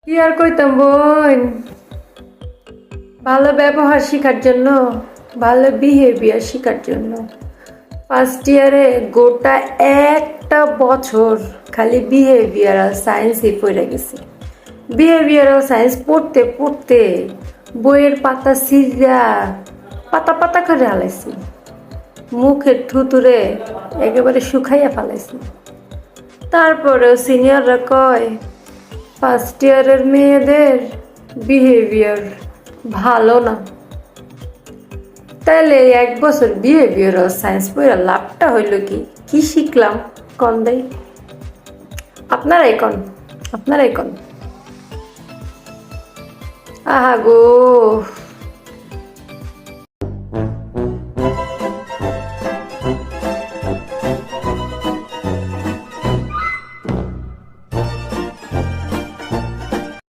কি আর কইতাম বোন, ভালো ব্যবহার শেখার জন্য, ভালো বিহেভিয়ার শেখার জন্য ফার্স্ট ইয়ারে গোটা একটা বছর খালি বিহেভিয়ারাল সায়েন্সই পড়ে গেছে। বিহেভিয়ারাল সায়েন্স পড়তে পড়তে বইয়ের পাতা সিরা পাতা পাতা করে হালাইছি, মুখের থুতুরে একেবারে শুকাইয়া ফেলাইছি। তারপরেও সিনিয়ররা কয় ফার্স্ট ইয়ারের মেয়েদের বিহেভিয়ার ভালো না। তাহলে এক বছর বিহেভিয়ারাল সায়েন্স পড়া লাভটা হইল কি? কি শিখলাম কন দেই? আপনারাই কন। আহা গো।